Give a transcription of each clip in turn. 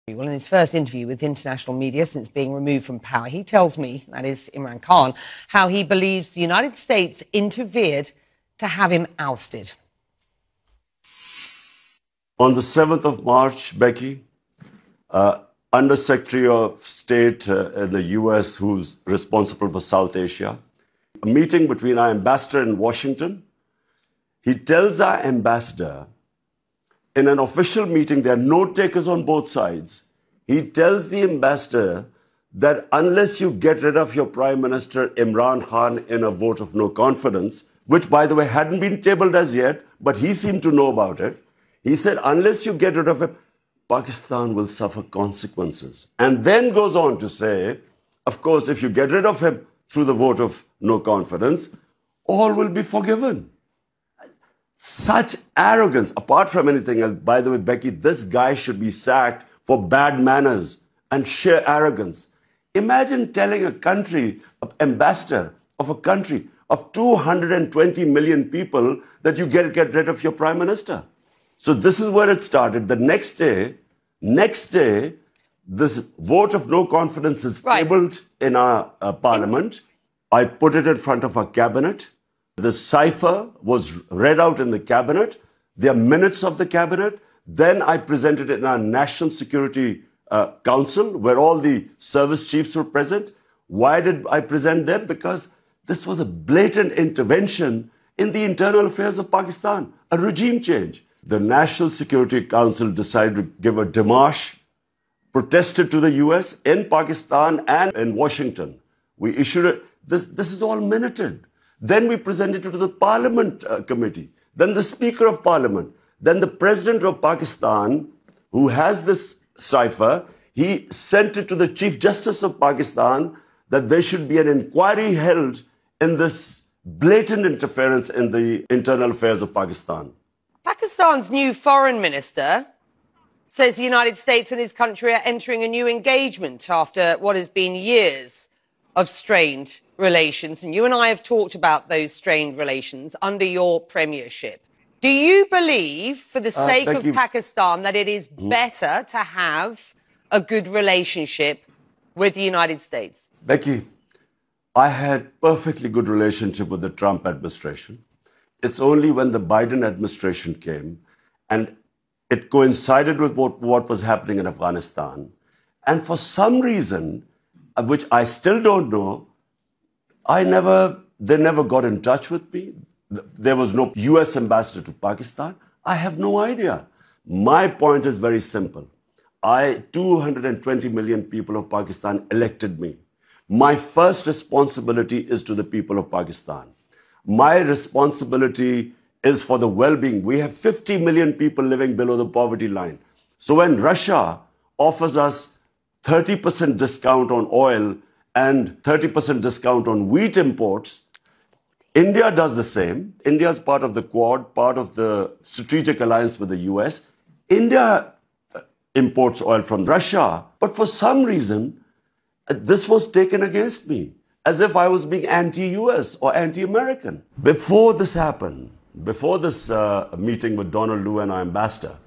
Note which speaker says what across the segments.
Speaker 1: Well, in his first interview with international media since being removed from power, he tells me, that is Imran Khan, how he believes the United States interfered to have him ousted.
Speaker 2: On the 7th of March, Becky, Under Secretary of State in the US, who's responsible for South Asia, a meeting between our ambassador in Washington, he tells our ambassador, in an official meeting, there are note takers on both sides. He tells the ambassador that unless you get rid of your Prime Minister Imran Khan in a vote of no confidence, which, by the way, hadn't been tabled as yet, but he seemed to know about it, he said, unless you get rid of him, Pakistan will suffer consequences. And then goes on to say, of course, if you get rid of him through the vote of no confidence, all will be forgiven. Such arrogance, apart from anything else. By the way, Becky, this guy should be sacked for bad manners and sheer arrogance. Imagine telling a country, an ambassador of a country of 220 million people that you get rid of your prime minister. So this is where it started. The next day, this vote of no confidence is tabled in our parliament. I put it in front of our cabinet. The cipher was read out in the cabinet. There are minutes of the cabinet. Then I presented it in our National Security Council, where all the service chiefs were present. Why did I present them? Because this was a blatant intervention in the internal affairs of Pakistan, a regime change. The National Security Council decided to give a démarche, protested to the US in Pakistan and in Washington. We issued it. This is all minuted. Then we presented it to the Parliament Committee, then the Speaker of Parliament, then the President of Pakistan, who has this cipher, he sent it to the Chief Justice of Pakistan that there should be an inquiry held in this blatant interference in the internal affairs of Pakistan.
Speaker 1: Pakistan's new foreign minister says the United States and his country are entering a new engagement after what has been years of strained relations. And you and I have talked about those strained relations under your premiership. Do you believe, for the sake of Pakistan, that it is better to have a good relationship with the United States?
Speaker 2: Becky, I had perfectly good relationship with the Trump administration. It's only when the Biden administration came and it coincided with what was happening in Afghanistan. And for some reason, which I still don't know, they never got in touch with me. There was no US ambassador to Pakistan. I have no idea. My point is very simple. 220 million people of Pakistan elected me. My first responsibility is to the people of Pakistan. My responsibility is for the well-being. We have 50 million people living below the poverty line. So when Russia offers us 30% discount on oil and 30% discount on wheat imports, India does the same. India is part of the Quad, part of the strategic alliance with the US. India imports oil from Russia. But for some reason, this was taken against me, as if I was being anti-US or anti-American. Before this happened, before this meeting with Donald Lu and our ambassador,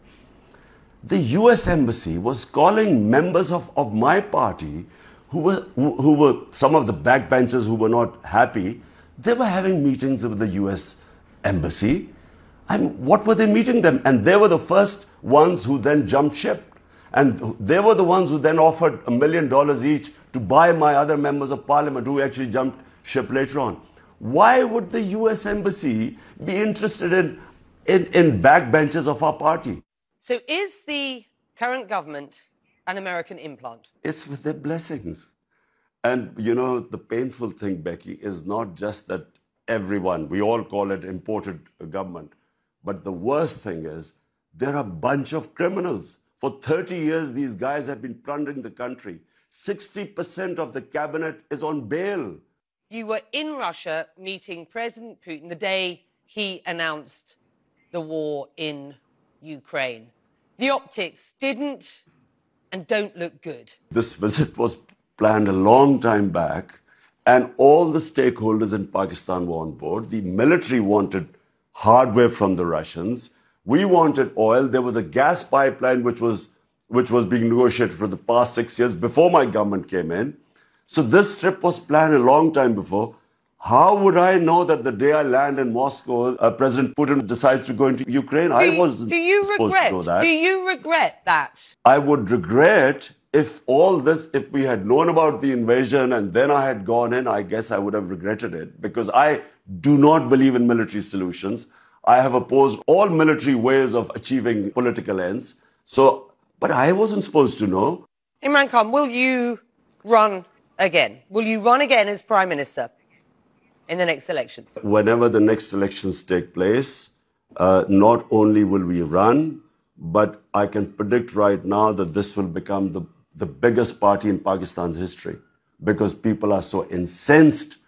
Speaker 2: the US Embassy was calling members of my party who were some of the backbenchers who were not happy. They were having meetings with the US Embassy. And what were they meeting them? And they were the first ones who then jumped ship. And they were the ones who then offered $1 million each to buy my other members of parliament who actually jumped ship later on. Why would the US Embassy be interested in backbenchers of our party?
Speaker 1: So is the current government an American implant?
Speaker 2: It's with their blessings. And, you know, the painful thing, Becky, is not just that we all call it imported government. But the worst thing is there are a bunch of criminals. For 30 years, these guys have been plundering the country. 60% of the cabinet is on bail.
Speaker 1: You were in Russia meeting President Putin the day he announced the war in Ukraine. The optics didn't and don't look good.
Speaker 2: This visit was planned a long time back, and all the stakeholders in Pakistan were on board. The military wanted hardware from the Russians. We wanted oil. There was a gas pipeline which was which was being negotiated for the past 6 years before my government came in. So this trip was planned a long time before. How would I know that the day I land in Moscow, President Putin decides to go into Ukraine? I wasn't supposed to know that.
Speaker 1: Do you regret that?
Speaker 2: I would regret if if we had known about the invasion and then I had gone in, I guess I would have regretted it, because I do not believe in military solutions. I have opposed all military ways of achieving political ends. But I wasn't supposed to know.
Speaker 1: Imran Khan, will you run again? Will you run again as Prime Minister in the next elections?
Speaker 2: Whenever the next elections take place, not only will we run, but I can predict right now that this will become the biggest party in Pakistan's history, because people are so incensed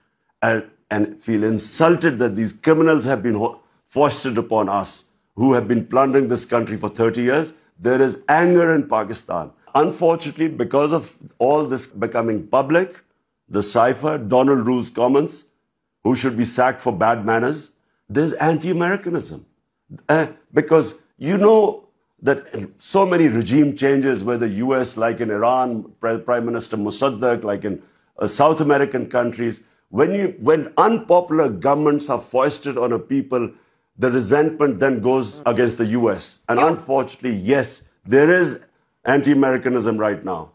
Speaker 2: and feel insulted that these criminals have been foisted upon us, who have been plundering this country for 30 years. There is anger in Pakistan. Unfortunately, because of all this becoming public, the cipher, Donald Rule's comments, who should be sacked for bad manners, there's anti-Americanism. Because you know that so many regime changes, whether US, like in Iran, Prime Minister Mossadegh, like in South American countries, when unpopular governments are foisted on a people, the resentment then goes against the US. And unfortunately, yes, there is anti-Americanism right now.